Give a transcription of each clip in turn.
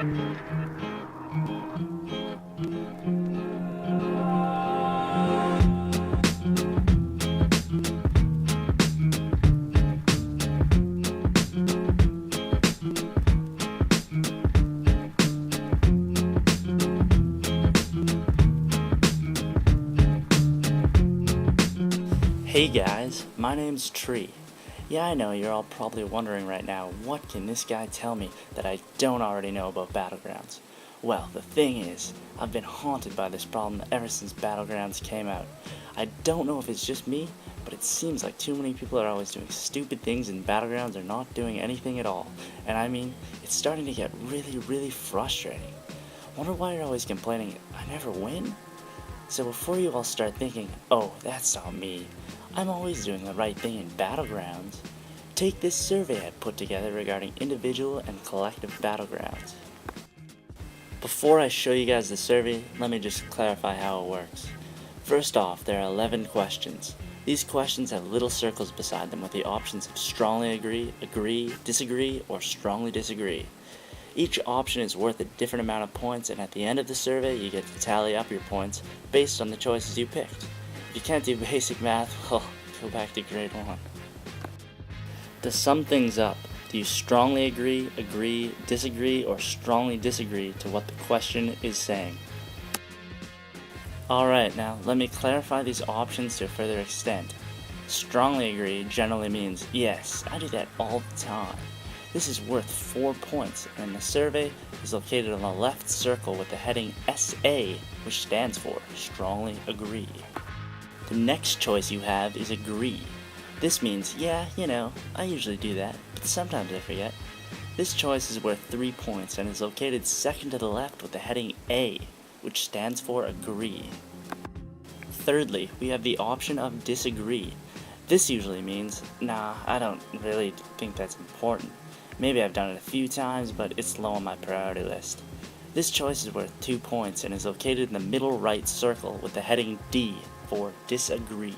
Hey guys, my name's Tree. Yeah, I know you're all probably wondering right now, what can this guy tell me that I don't already know about Battlegrounds? Well, the thing is, I've been haunted by this problem ever since Battlegrounds came out. I don't know if it's just me, but it seems like too many people are always doing stupid things and Battlegrounds are not doing anything at all. And I mean, it's starting to get really frustrating. Wonder why you're always complaining I never win? So before you all start thinking, oh, that's all me, I'm always doing the right thing in Battlegrounds, take this survey I put together regarding individual and collective Battlegrounds. Before I show you guys the survey, let me just clarify how it works. First off, there are 11 questions. These questions have little circles beside them with the options of strongly agree, disagree, or strongly disagree. Each option is worth a different amount of points, and at the end of the survey you get to tally up your points based on the choices you picked. If you can't do basic math, well, go back to grade 1. To sum things up, do you strongly agree, disagree, or strongly disagree to what the question is saying? Alright, now let me clarify these options to a further extent. Strongly agree generally means, yes, I do that all the time. This is worth 4 points, and the survey is located on the left circle with the heading SA, which stands for Strongly Agree. The next choice you have is agree. This means, yeah, I usually do that, but sometimes I forget. This choice is worth 3 points and is located second to the left with the heading A, which stands for agree. Thirdly, we have the option of disagree. This usually means, nah, I don't really think that's important. Maybe I've done it a few times, but it's low on my priority list. This choice is worth 2 points and is located in the middle right circle with the heading D for disagree.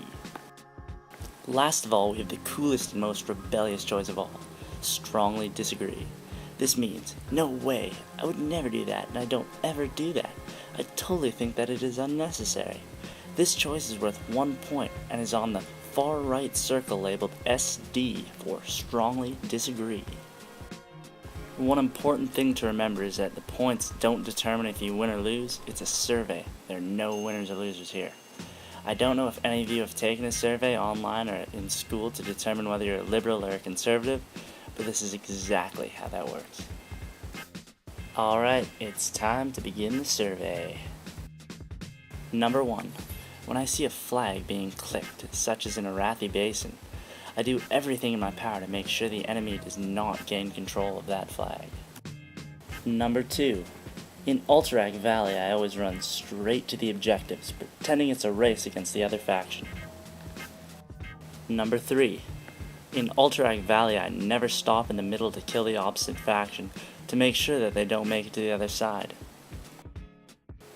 Last of all, we have the coolest and most rebellious choice of all, strongly disagree. This means, no way, I would never do that, and I don't ever do that. I totally think that it is unnecessary. This choice is worth 1 point and is on the far right circle labeled SD for strongly disagree. One important thing to remember is that the points don't determine if you win or lose. It's a survey. There are no winners or losers here. I don't know if any of you have taken a survey online or in school to determine whether you're a liberal or a conservative, but this is exactly how that works. Alright, it's time to begin the survey. Number 1. When I see a flag being clicked, such as in Arathi Basin, I do everything in my power to make sure the enemy does not gain control of that flag. Number 2. In Alterac Valley, I always run straight to the objectives, pretending it's a race against the other faction. Number 3. In Alterac Valley, I never stop in the middle to kill the opposite faction to make sure that they don't make it to the other side.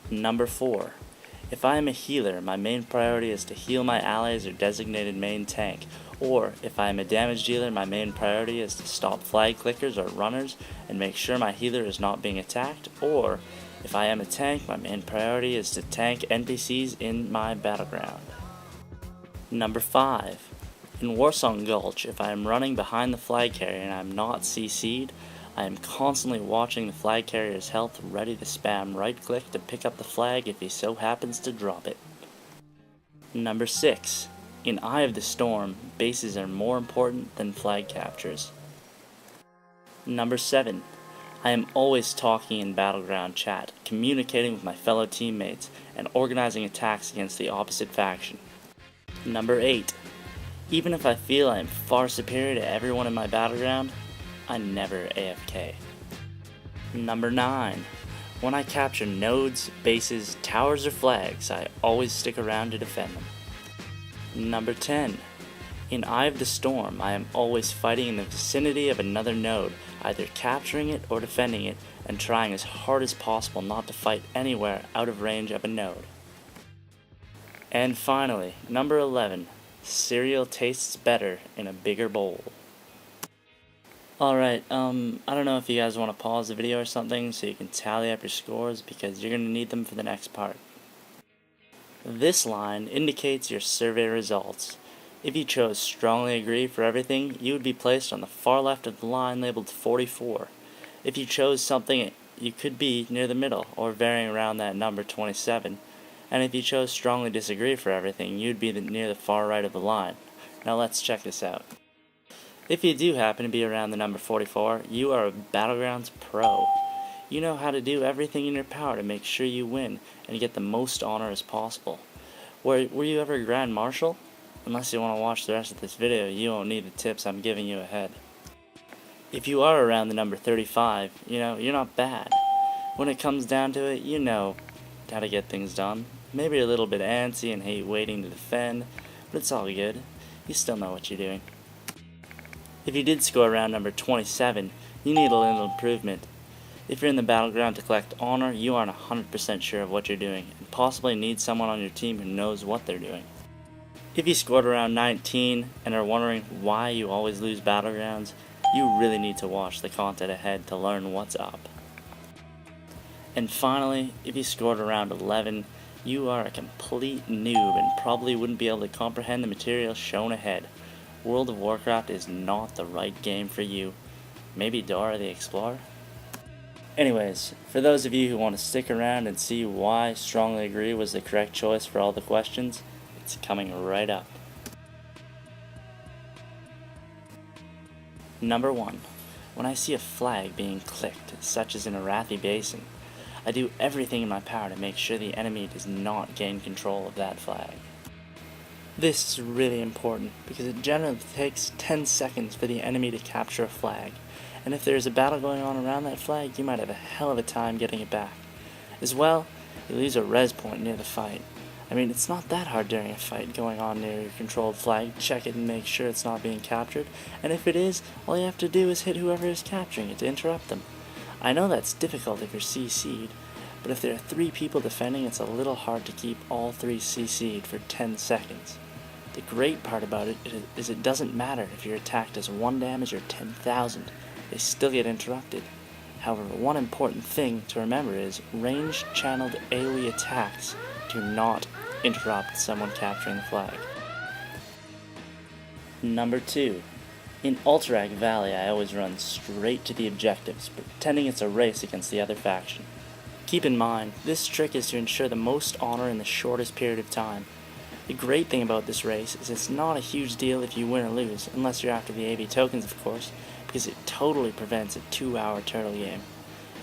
Number 4. If I am a healer, my main priority is to heal my allies or designated main tank, or if I am a damage dealer, my main priority is to stop flag clickers or runners and make sure my healer is not being attacked, or if I am a tank, my main priority is to tank NPCs in my battleground. Number 5. In Warsong Gulch, if I am running behind the flag carrier and I am not CC'd, I am constantly watching the flag carrier's health, ready to spam right click to pick up the flag if he so happens to drop it. Number 6. In Eye of the Storm, bases are more important than flag captures. Number 7. I am always talking in Battleground chat, communicating with my fellow teammates, and organizing attacks against the opposite faction. Number 8. Even if I feel I am far superior to everyone in my battleground, I never AFK. Number 9. When I capture nodes, bases, towers, or flags, I always stick around to defend them. Number 10. In Eye of the Storm, I am always fighting in the vicinity of another node, either capturing it or defending it, and trying as hard as possible not to fight anywhere out of range of a node. And finally, number 11. Cereal tastes better in a bigger bowl. Alright, I don't know if you guys want to pause the video or something so you can tally up your scores because you're going to need them for the next part. This line indicates your survey results. If you chose strongly agree for everything, you would be placed on the far left of the line labeled 44. If you chose something, you could be near the middle or varying around that number 27. And if you chose strongly disagree for everything, you'd be near the far right of the line. Now let's check this out. If you do happen to be around the number 44, you are a Battlegrounds pro. You know how to do everything in your power to make sure you win and get the most honor as possible. Were you ever a Grand Marshal? Unless you want to watch the rest of this video, you won't need the tips I'm giving you ahead. If you are around the number 35, you're not bad. When it comes down to it, you know how to get things done. Maybe you're a little bit antsy and hate waiting to defend, but it's all good. You still know what you're doing. If you did score around number 27, you need a little improvement. If you're in the battleground to collect honor, you aren't 100% sure of what you're doing, and possibly need someone on your team who knows what they're doing. If you scored around 19 and are wondering why you always lose battlegrounds, you really need to watch the content ahead to learn what's up. And finally, if you scored around 11, you are a complete noob and probably wouldn't be able to comprehend the material shown ahead. World of Warcraft is not the right game for you. Maybe Dora the Explorer? Anyways, for those of you who want to stick around and see why strongly agree was the correct choice for all the questions, it's coming right up. Number 1. When I see a flag being clicked, such as in a Arathi Basin, I do everything in my power to make sure the enemy does not gain control of that flag. This is really important because it generally takes 10 seconds for the enemy to capture a flag, and if there is a battle going on around that flag, you might have a hell of a time getting it back. As well, you lose a res point near the fight. I mean, it's not that hard during a fight going on near your controlled flag. Check it and make sure it's not being captured, and if it is, all you have to do is hit whoever is capturing it to interrupt them. I know that's difficult if you're CC'd, but if there are 3 people defending, it's a little hard to keep all 3 CC'd for 10 seconds. The great part about it is it doesn't matter if you're attacked as 1 damage or 10,000, they still get interrupted. However, one important thing to remember is ranged channeled AoE attacks do not interrupt someone capturing the flag. Number 2. In Alterac Valley, I always run straight to the objectives, pretending it's a race against the other faction. Keep in mind, this trick is to ensure the most honor in the shortest period of time. The great thing about this race is it's not a huge deal if you win or lose, unless you're after the AV tokens of course, because it totally prevents a 2-hour turtle game.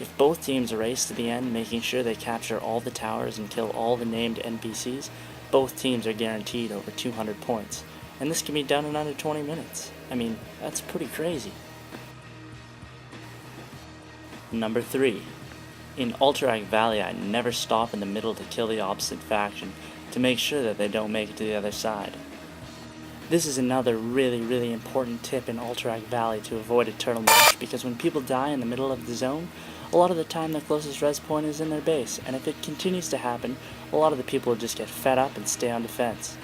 If both teams race to the end, making sure they capture all the towers and kill all the named NPCs, both teams are guaranteed over 200 points, and this can be done in under 20 minutes. I mean, that's pretty crazy. Number 3. In Alterac Valley, I never stop in the middle to kill the opposite faction, to make sure that they don't make it to the other side. This is another really important tip in Alterac Valley to avoid a turtle match, because when people die in the middle of the zone, a lot of the time their closest res point is in their base, and if it continues to happen, a lot of the people will just get fed up and stay on defense.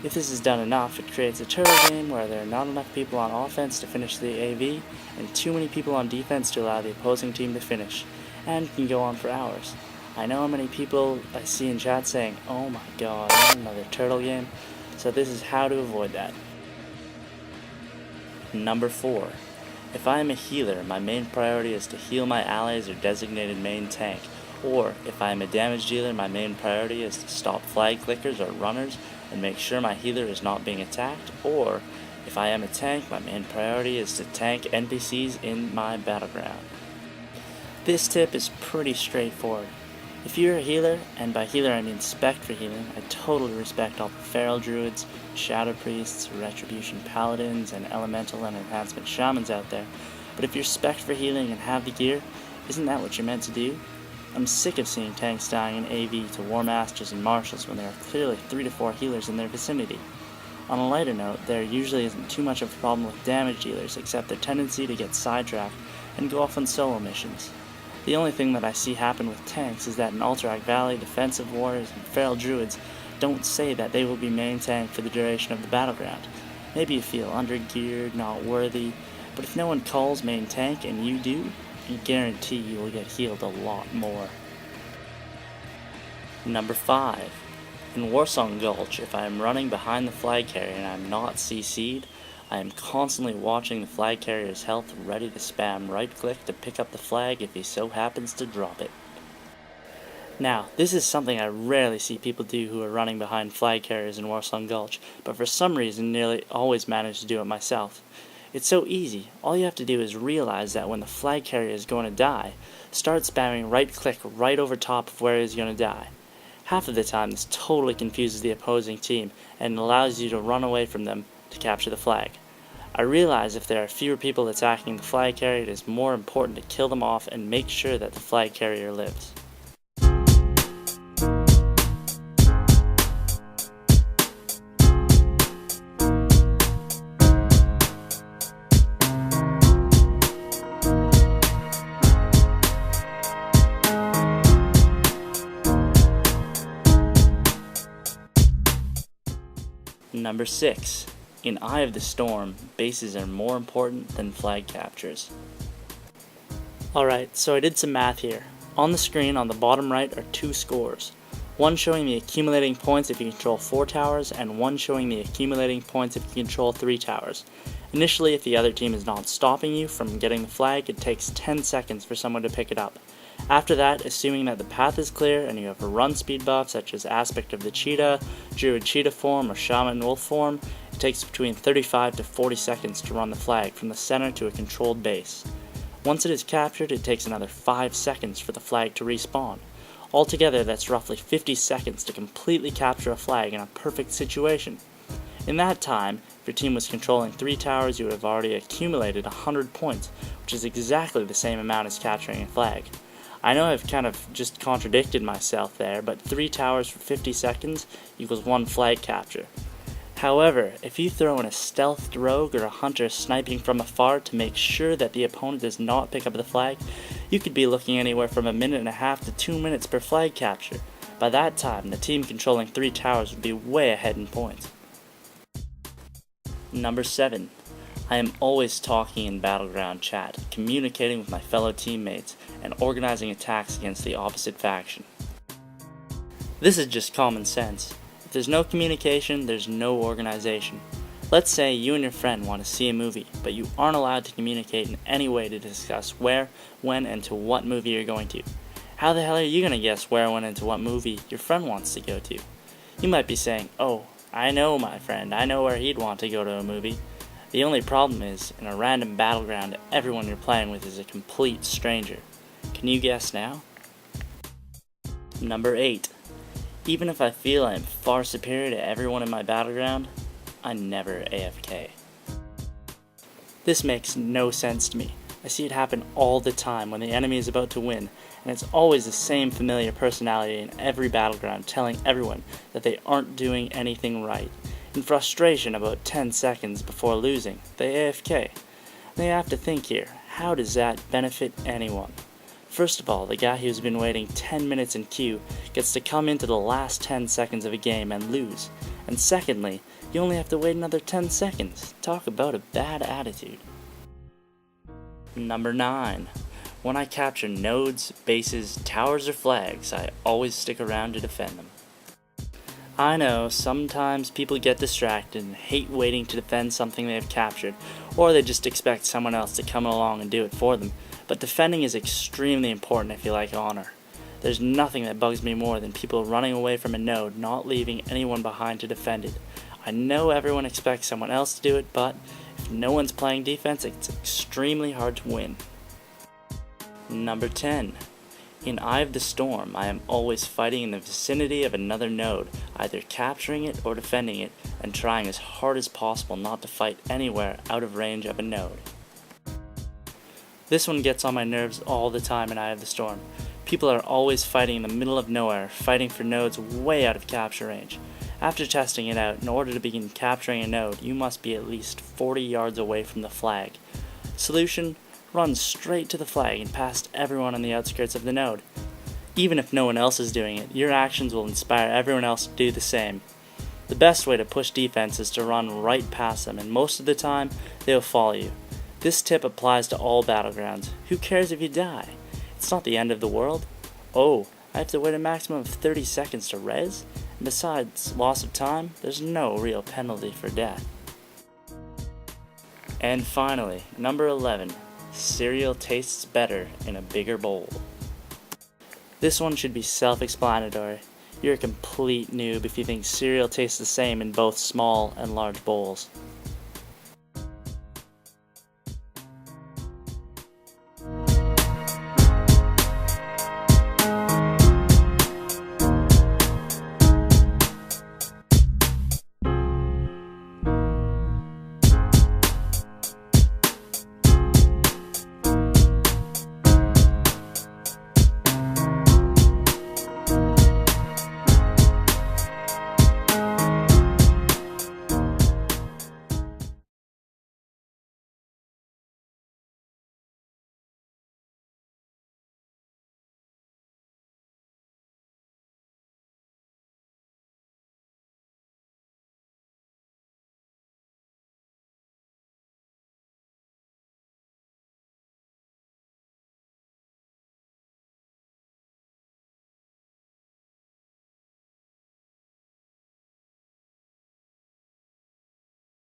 If this is done enough, it creates a turtle game where there are not enough people on offense to finish the AV, and too many people on defense to allow the opposing team to finish, and can go on for hours. I know how many people I see in chat saying, "Oh my god, not another turtle game," so this is how to avoid that. Number 4. If I am a healer, my main priority is to heal my allies or designated main tank, or if I am a damage dealer, my main priority is to stop flag clickers or runners and make sure my healer is not being attacked, or if I am a tank, my main priority is to tank NPCs in my battleground. This tip is pretty straightforward. If you're a healer, and by healer I mean spec for healing, I totally respect all the feral druids, shadow priests, retribution paladins, and elemental and enhancement shamans out there, but if you're spec for healing and have the gear, isn't that what you're meant to do? I'm sick of seeing tanks dying in AV to War Masters and Marshals when there are clearly 3 to 4 healers in their vicinity. On a lighter note, there usually isn't too much of a problem with damage dealers except their tendency to get sidetracked and go off on solo missions. The only thing that I see happen with tanks is that in Alterac Valley, defensive warriors and feral druids don't say that they will be main tank for the duration of the battleground. Maybe you feel undergeared, not worthy, But if no one calls main tank and you do, I guarantee you will get healed a lot more. Number 5. In Warsong Gulch, if I am running behind the flag carrier and I am not CC'd, I am constantly watching the flag carrier's health, ready to spam right click to pick up the flag if he so happens to drop it. Now, this is something I rarely see people do who are running behind flag carriers in Warsong Gulch, but for some reason nearly always manage to do it myself. It's so easy. All you have to do is realize that when the flag carrier is going to die, start spamming right click right over top of where he's going to die. Half of the time this totally confuses the opposing team and allows you to run away from them to capture the flag. I realize if there are fewer people attacking the flag carrier, it is more important to kill them off and make sure that the flag carrier lives. Number 6. In Eye of the Storm, bases are more important than flag captures. Alright, so I did some math here. On the screen on the bottom right are 2 scores. One showing the accumulating points if you control 4 towers, and one showing the accumulating points if you control 3 towers. Initially, if the other team is not stopping you from getting the flag, it takes 10 seconds for someone to pick it up. After that, assuming that the path is clear and you have a run speed buff such as Aspect of the Cheetah, Druid Cheetah form, or Shaman Wolf form, it takes between 35 to 40 seconds to run the flag from the center to a controlled base. Once it is captured, it takes another 5 seconds for the flag to respawn. Altogether, that's roughly 50 seconds to completely capture a flag in a perfect situation. In that time, if your team was controlling 3 towers, you would have already accumulated 100 points, which is exactly the same amount as capturing a flag. I know I've kind of just contradicted myself there, but 3 towers for 50 seconds equals 1 flag capture. However, if you throw in a stealthed rogue or a hunter sniping from afar to make sure that the opponent does not pick up the flag, you could be looking anywhere from 1.5 minutes to 2 minutes per flag capture. By that time, the team controlling 3 towers would be way ahead in points. Number 7. I am always talking in Battleground chat, communicating with my fellow teammates, and organizing attacks against the opposite faction. This is just common sense. If there's no communication, there's no organization. Let's say you and your friend want to see a movie, but you aren't allowed to communicate in any way to discuss where, when, and to what movie you're going to. How the hell are you going to guess where, when, and to what movie your friend wants to go to? You might be saying, "Oh, I know my friend, I know where he'd want to go to a movie." The only problem is, in a random battleground, everyone you're playing with is a complete stranger. Can you guess now? Number 8. Even if I feel I am far superior to everyone in my battleground, I never AFK. This makes no sense to me. I see it happen all the time when the enemy is about to win, and it's always the same familiar personality in every battleground telling everyone that they aren't doing anything right. In frustration about 10 seconds before losing, they AFK. They have to think here, how does that benefit anyone? First of all, the guy who's been waiting 10 minutes in queue gets to come into the last 10 seconds of a game and lose. And secondly, you only have to wait another 10 seconds. Talk about a bad attitude. Number 9. When I capture nodes, bases, towers, or flags, I always stick around to defend them. I know, sometimes people get distracted and hate waiting to defend something they have captured, or they just expect someone else to come along and do it for them, but defending is extremely important if you like honor. There's nothing that bugs me more than people running away from a node, not leaving anyone behind to defend it. I know everyone expects someone else to do it, but if no one's playing defense, it's extremely hard to win. Number 10. In Eye of the Storm, I am always fighting in the vicinity of another node, either capturing it or defending it, and trying as hard as possible not to fight anywhere out of range of a node. This one gets on my nerves all the time in Eye of the Storm. People are always fighting in the middle of nowhere, fighting for nodes way out of capture range. After testing it out, in order to begin capturing a node, you must be at least 40 yards away from the flag. Solution: run straight to the flag and past everyone on the outskirts of the node. Even if no one else is doing it, your actions will inspire everyone else to do the same. The best way to push defense is to run right past them, and most of the time, they'll follow you. This tip applies to all Battlegrounds. Who cares if you die? It's not the end of the world. Oh, I have to wait a maximum of 30 seconds to res? And besides loss of time, there's no real penalty for death. And finally, number 11, cereal tastes better in a bigger bowl. This one should be self-explanatory. You're a complete noob if you think cereal tastes the same in both small and large bowls.